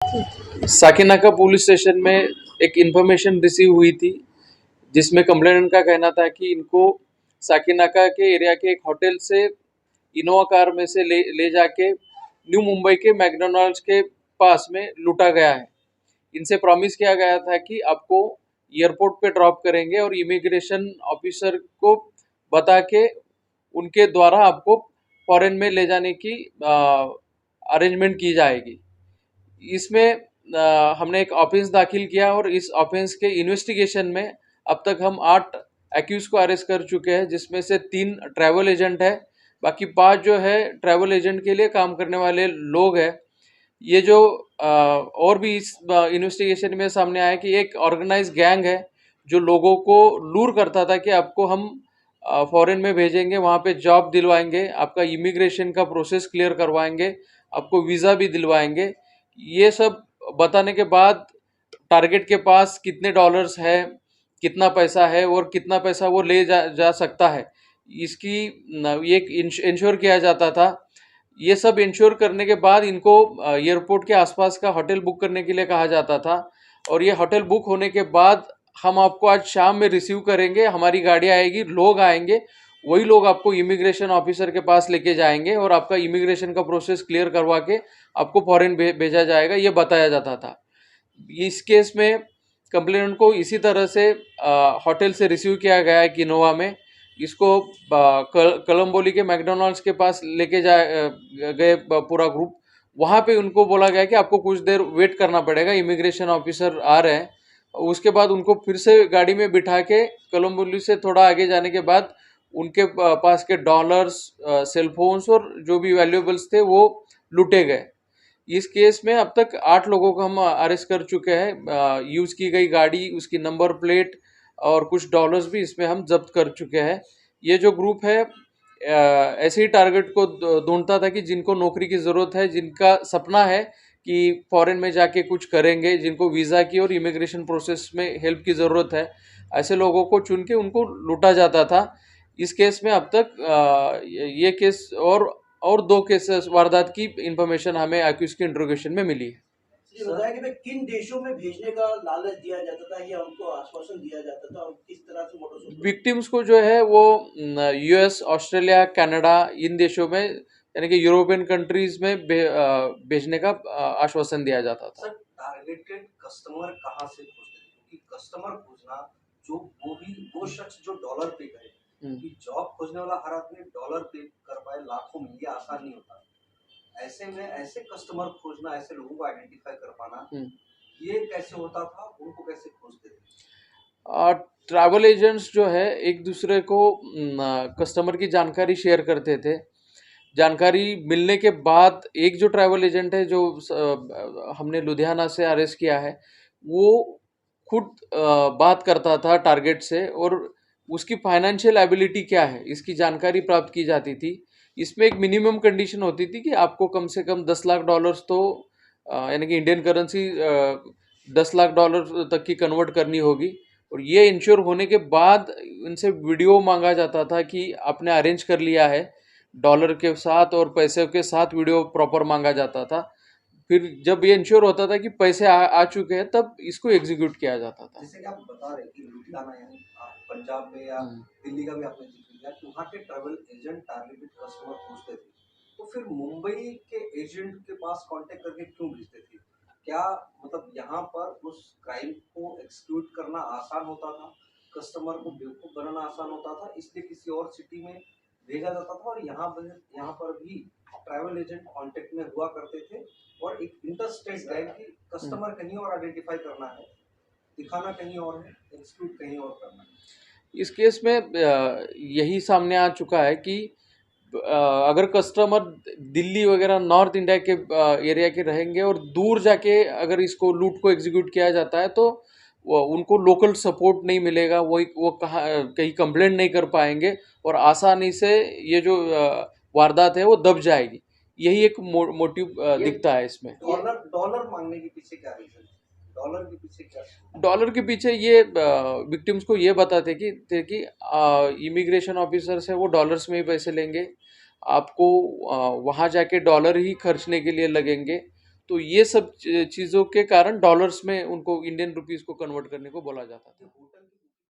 Sakinaka police station में एक information receive हुई थी, जिसमें कंप्लेनेंट का कहना था कि इनको साकिनाका के एरिया के एक होटल से इनोवा कार में से ले जाके न्यू मुंबई के मैकडॉनल्ड्स के पास में लूटा गया है। इनसे प्रॉमिस किया गया था कि आपको एयरपोर्ट पे ड्रॉप करेंगे और इमिग्रेशन ऑफिसर को बता के उनके द्वारा आपको फॉरेन में ले जाने की अरेंजमेंट की जाएगी। इसमें हमने एक ऑफेंस दाखिल किया और इस ऑफेंस के इन्वेस्टिगेशन में अब तक हम 8 एक्यूज को अरेस्ट कर चुके हैं, जिसमें से 3 ट्रैवल एजेंट है, बाकी 5 जो है ट्रैवल एजेंट के लिए काम करने वाले लोग हैं। ये जो और भी इस इन्वेस्टिगेशन में सामने आया कि एक ऑर्गेनाइज गैंग है जो लोगों को लूर करता था कि आपको हम फॉरेन में भेजेंगे, वहाँ पे जॉब दिलवाएंगे, आपका इमिग्रेशन का प्रोसेस क्लियर करवाएंगे, आपको वीज़ा भी दिलवाएंगे। ये सब बताने के बाद टारगेट के पास कितने डॉलर्स है, कितना पैसा है और कितना पैसा वो ले जा सकता है, इसकी ये इंश्योर किया जाता था। ये सब इंश्योर करने के बाद इनको एयरपोर्ट के आसपास का होटल बुक करने के लिए कहा जाता था, और ये होटल बुक होने के बाद हम आपको आज शाम में रिसीव करेंगे, हमारी गाड़ी आएगी, लोग आएंगे, वही लोग आपको इमिग्रेशन ऑफिसर के पास लेके जाएंगे और आपका इमिग्रेशन का प्रोसेस क्लियर करवा के आपको फॉरेन भेजा जाएगा, ये बताया जाता था। इस केस में कंप्लेनेंट को इसी तरह से होटल से रिसीव किया गया है किनोवा में। इसको कलम्बोली के मैकडॉनल्ड्स के पास लेके गए पूरा ग्रुप। वहाँ पे उनको बोला गया कि आपको कुछ देर वेट करना पड़ेगा, इमिग्रेशन ऑफिसर आ रहे हैं। उसके बाद उनको फिर से गाड़ी में बिठा के कलम्बोली से थोड़ा आगे जाने के बाद उनके पास के डॉलर्स, सेलफोन्स और जो भी वैल्यूएबल्स थे वो लूटे गए। इस केस में अब तक 8 लोगों को हम अरेस्ट कर चुके हैं। यूज की गई गाड़ी, उसकी नंबर प्लेट और कुछ डॉलर्स भी इसमें हम जब्त कर चुके हैं। ये जो ग्रुप है ऐसे ही टारगेट को ढूंढता था कि जिनको नौकरी की ज़रूरत है, जिनका सपना है कि फॉरेन में जाके कुछ करेंगे, जिनको वीज़ा की और इमिग्रेशन प्रोसेस में हेल्प की ज़रूरत है, ऐसे लोगों को चुन के उनको लूटा जाता था। इस केस में अब तक ये केस और 2 केसेस वारदात की इंफॉर्मेशन हमें एक्यूज के इंट्रोगेशन में मिली है। ये बताया कि भाई किन देशों में भेजने का लालच दिया जाता था या उनको आश्वासन दिया जाता था और किस तरह से मोटो सुनते विक्टिम्स को जो है वो यूएस, ऑस्ट्रेलिया, कनाडा, इन देशों में यानी कि यूरोपियन कंट्रीज में भेजने का आश्वासन दिया जाता था। सर टारगेटेड कस्टमर कहाँ से खोजते थे, क्योंकि कस्टमर खोजना जो वो शख्स जो डॉलर पे करे, क्योंकि जॉब खोजने वाला हर आदमी डॉलर पे कर पाए लाखों में, ये आसान नहीं होता। ऐसे में ऐसे कस्टमर खोजना, ऐसे लोगों को आइडेंटिफाई कर पाना, ये कैसे होता था, उनको कैसे खोजते थे? ट्रैवल एजेंट्स जो है एक दूसरे को कस्टमर की जानकारी शेयर करते थे। जानकारी मिलने के बाद एक जो ट्रैवल एजेंट है जो हमने लुधियाना से अरेस्ट किया है, वो खुद बात करता था टारगेट से और उसकी फाइनेंशियल एबिलिटी क्या है इसकी जानकारी प्राप्त की जाती थी। इसमें एक मिनिमम कंडीशन होती थी कि आपको कम से कम 10 लाख डॉलर्स तो यानी कि इंडियन करेंसी 10 लाख डॉलर तक की कन्वर्ट करनी होगी, और ये इंश्योर होने के बाद इनसे वीडियो मांगा जाता था कि आपने अरेंज कर लिया है, डॉलर के साथ और पैसे के साथ वीडियो प्रॉपर मांगा जाता था। फिर जब ये इंश्योर होता था कि पैसे आ चुके हैं तब इसको एग्जीक्यूट किया जाता था। जैसे कि आप बता रहे कि लुधियाना यानी पंजाब में या दिल्ली का भी आपने जिक्र किया कि वहाँ के ट्रैवल एजेंट टारगेटेड कस्टमर पूछते थे, तो फिर मुंबई के एजेंट के पास कांटेक्ट करके क्यों भेजते थे? क्या मतलब यहाँ पर उस क्राइम को एक्सक्यूट करना आसान होता था, कस्टमर को बेवकूफ बनाना आसान होता था, इसलिए किसी और सिटी में भेजा जाता था, और यहाँ पर भी ट्रैवल एजेंट कांटेक्ट में हुआ करते थे, और एक इंटरस्टेट बैंक की कस्टमर कहीं और आइडेंटिफाई करना है, दिखाना कहीं और है, एक्सक्यूट कहीं और करना है। इस केस में यही सामने आ चुका है कि अगर कस्टमर दिल्ली वगैरह नॉर्थ इंडिया के एरिया के रहेंगे और दूर जाके अगर इसको लूट को एग्जीक्यूट किया जाता है तो उनको लोकल सपोर्ट नहीं मिलेगा, वो कहाँ कहीं कंप्लेंट नहीं कर पाएंगे और आसानी से ये जो वारदात है वो दब जाएगी। यही एक मोटिव दिखता है इसमें। डॉलर डॉलर मांगने के पीछे क्या रीजन? डॉलर के पीछे क्या? डॉलर के पीछे ये विक्टिम्स को ये बताते थे कि इमिग्रेशन ऑफिसर से वो डॉलर्स में ही पैसे लेंगे, आपको वहाँ जाके डॉलर ही खर्चने के लिए लगेंगे तो ये सब चीज़ों के कारण डॉलर्स में उनको इंडियन रुपीस को कन्वर्ट करने को बोला जाता था। होटल